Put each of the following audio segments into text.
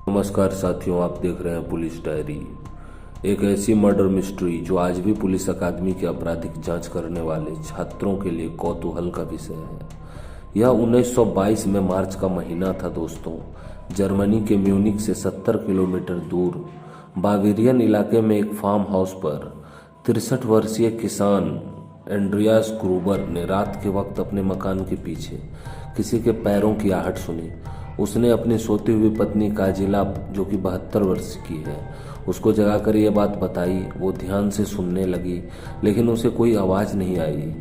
नमस्कार साथियों, आप देख रहे हैं पुलिस डायरी। एक ऐसी मर्डर मिस्ट्री जो आज भी पुलिस अकादमी के आपराधिक जांच करने वाले छात्रों के लिए कौतूहल का विषय है। यह 1922 में मार्च का महीना था दोस्तों। जर्मनी के म्यूनिक से 70 किलोमीटर दूर बावेरियन इलाके में एक फार्म हाउस पर 63 वर्षीय किसान एंड्रियास ग्रूबर ने रात के वक्त अपने मकान के पीछे किसी के पैरों की आहट सुनी। उसने अपनी सोती हुई पत्नी काजिला, जो कि 72 वर्ष की है, उसको जगाकर यह बात बताई। वो ध्यान से सुनने लगी, लेकिन उसे कोई आवाज़ नहीं आई।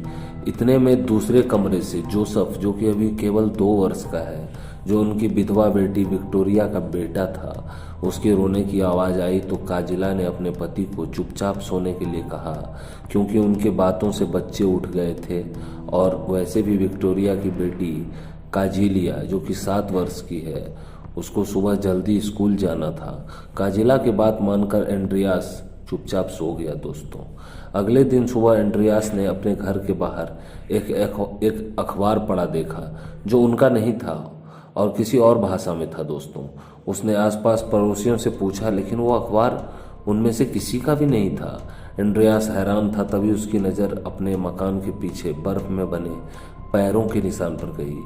इतने में दूसरे कमरे से जोसेफ, जो कि अभी केवल 2 वर्ष का है, जो उनकी विधवा बेटी विक्टोरिया का बेटा था, उसके रोने की आवाज़ आई। तो काजिला ने अपने पति को चुपचाप सोने के लिए कहा, क्योंकि उनके बातों से बच्चे उठ गए थे। और वैसे भी विक्टोरिया की बेटी काजिलिया, जो कि 7 वर्ष की है, उसको सुबह जल्दी स्कूल जाना था। काजिला की बात मानकर एंड्रियास चुपचाप सो गया दोस्तों। अगले दिन सुबह एंड्रियास ने अपने घर के बाहर एक अखबार पड़ा देखा, जो उनका नहीं था और किसी और भाषा में था दोस्तों। उसने आसपास पड़ोसियों से पूछा, लेकिन वो अखबार उनमें से किसी का भी नहीं था। एंड्रियास हैरान था। तभी उसकी नज़र अपने मकान के पीछे बर्फ में बने पैरों के निशान पर गई।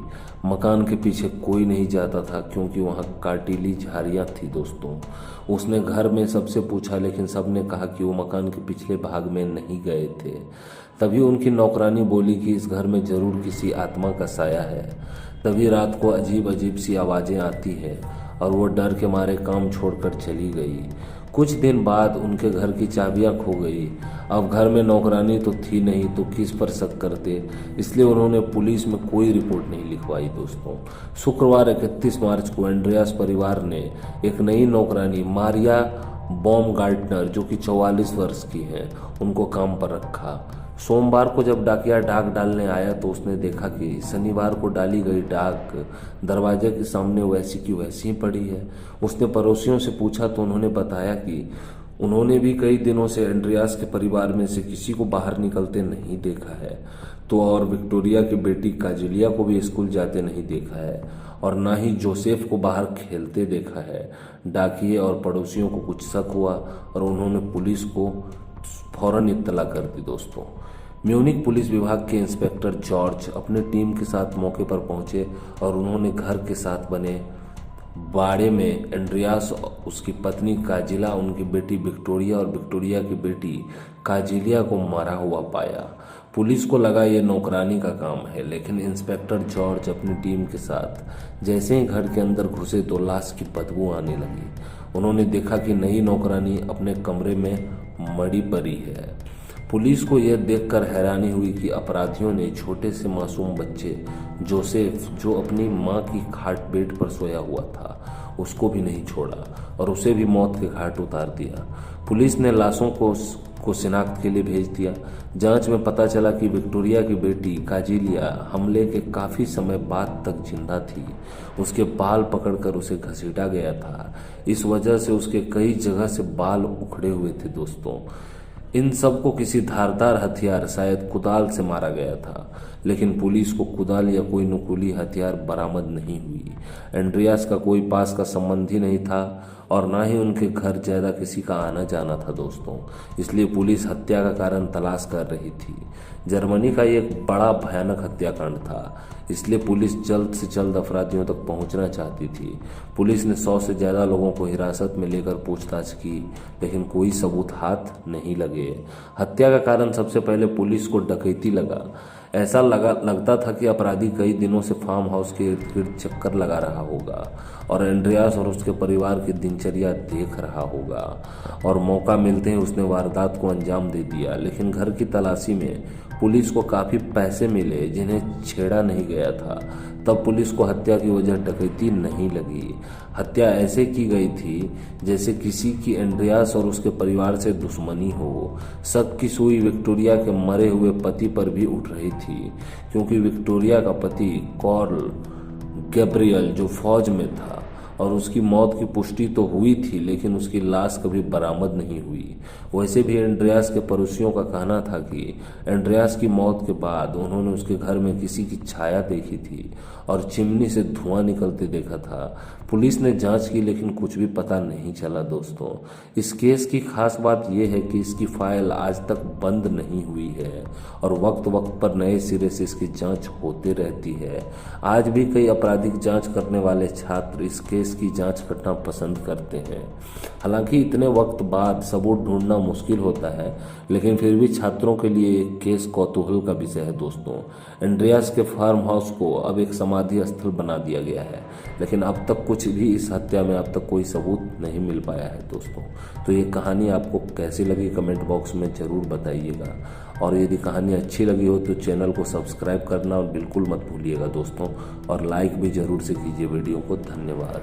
मकान के पीछे कोई नहीं जाता था, क्योंकि वहाँ काटीली झाड़ियाँ थी दोस्तों। उसने घर में सबसे पूछा, लेकिन सबने कहा कि वो मकान के पिछले भाग में नहीं गए थे। तभी उनकी नौकरानी बोली कि इस घर में जरूर किसी आत्मा का साया है। तभी रात को अजीब अजीब सी आवाज़ें आती हैं और वो डर के मारे काम छोड़कर चली गई। कुछ दिन बाद उनके घर की चाबियां खो गई। अब घर में नौकरानी तो थी नहीं, तो किस पर शक करते, इसलिए उन्होंने पुलिस में कोई रिपोर्ट नहीं लिखवाई दोस्तों। शुक्रवार 31 मार्च को एंड्रियास परिवार ने एक नई नौकरानी मारिया बॉमगार्टनर, जो कि 44 वर्ष की है, उनको काम पर रखा। सोमवार को जब डाकिया डाक डालने आया तो उसने देखा कि शनिवार को डाली गई डाक दरवाजे के सामने वैसी की वैसी ही पड़ी है। उसने पड़ोसियों से पूछा तो उन्होंने बताया कि उन्होंने भी कई दिनों से एंड्रियास के परिवार में से किसी को बाहर निकलते नहीं देखा है, तो और विक्टोरिया की बेटी काजिलिया को भी स्कूल जाते नहीं देखा है, और ना ही जोसेफ को बाहर खेलते देखा है। डाकिये और पड़ोसियों को कुछ शक हुआ और उन्होंने पुलिस को फौरन इत्तला कर दी दोस्तों। म्यूनिक पुलिस विभाग के इंस्पेक्टर जॉर्ज अपने टीम के साथ मौके पर पहुंचे और उन्होंने घर के साथ बने बाड़े में एंड्रियास, उसकी पत्नी काजिला, उनकी बेटी विक्टोरिया और विक्टोरिया की बेटी काजिलिया को मरा हुआ पाया। पुलिस को लगा ये नौकरानी का काम है, लेकिन इंस्पेक्टर जॉर्ज अपनी टीम के साथ जैसे ही घर के अंदर घुसे तो लाश की बदबू आने लगी। उन्होंने देखा कि नई नौकरानी अपने कमरे में मरी पड़ी है। पुलिस को यह देखकर हैरानी हुई कि अपराधियों ने छोटे से मासूम बच्चे जोसेफ, जो अपनी मां की खाट बेड पर सोया हुआ था, उसको भी नहीं छोड़ा और उसे भी मौत के घाट उतार दिया। पुलिस ने लाशों को शिनाख्त के लिए भेज दिया। जांच में पता चला कि विक्टोरिया की बेटी काजिलिया हमले के काफ़ी समय बाद तक जिंदा थी। उसके बाल पकड़कर उसे घसीटा गया था। इस वजह से उसके कई जगह से बाल उखड़े हुए थे दोस्तों। इन सब को किसी धारदार हथियार, शायद कुदाल से मारा गया था, लेकिन पुलिस को कुदाल या कोई नुकीली हथियार बरामद नहीं हुई। एंड्रियास का कोई पास का संबंधी नहीं था और ना ही उनके घर ज़्यादा किसी का आना जाना था दोस्तों, इसलिए पुलिस हत्या का कारण तलाश कर रही थी। जर्मनी का ये एक बड़ा भयानक हत्याकांड था, इसलिए पुलिस जल्द से जल्द अपराधियों तक पहुंचना चाहती थी। पुलिस ने 100 से ज़्यादा लोगों को हिरासत में लेकर पूछताछ की, लेकिन कोई सबूत हाथ नहीं लगे। हत्या का कारण सबसे पहले पुलिस को डकैती लगा। ऐसा लगता था कि अपराधी कई दिनों से फार्म हाउस के इर्द गिर्द चक्कर लगा रहा होगा और एंड्रियास और उसके परिवार की दिनचर्या देख रहा होगा, और मौका मिलते ही उसने वारदात को अंजाम दे दिया। लेकिन घर की तलाशी में पुलिस को काफ़ी पैसे मिले जिन्हें छेड़ा नहीं गया था। तब पुलिस को हत्या की वजह डकैती नहीं लगी। हत्या ऐसे की गई थी जैसे किसी की एंड्रियास और उसके परिवार से दुश्मनी हो। शक की सुई विक्टोरिया के मरे हुए पति पर भी उठ रही थी, क्योंकि विक्टोरिया का पति कॉर्ल गैब्रियल, जो फौज में था, और उसकी मौत की पुष्टि तो हुई थी, लेकिन उसकी लाश कभी बरामद नहीं हुई। वैसे भी एंड्रियास के पड़ोसियों का कहना था कि एंड्रियास की मौत के बाद उन्होंने उसके घर में किसी की छाया देखी थी और चिमनी से धुआं निकलते देखा था। पुलिस ने जांच की, लेकिन कुछ भी पता नहीं चला दोस्तों। इस केस की खास बात यह है कि इसकी फाइल आज तक बंद नहीं हुई है और वक्त वक्त पर नए सिरे से इसकी जांच होते रहती है। आज भी कई आपराधिक जांच करने वाले छात्र इस केस की जांच करना पसंद करते हैं। हालांकि इतने वक्त बाद सबूत ढूंढना मुश्किल होता है, लेकिन फिर भी छात्रों के लिए एक केस कौतूहल का विषय है दोस्तों। एंड्रियास के फार्म हाउस को अब एक समाधि स्थल बना दिया गया है, लेकिन अब तक कुछ भी इस हत्या में अब तक कोई सबूत नहीं मिल पाया है दोस्तों। तो ये कहानी आपको कैसी लगी कमेंट बॉक्स में ज़रूर बताइएगा, और यदि कहानी अच्छी लगी हो तो चैनल को सब्सक्राइब करना और बिल्कुल मत भूलिएगा दोस्तों, और लाइक भी ज़रूर से कीजिए वीडियो को। धन्यवाद।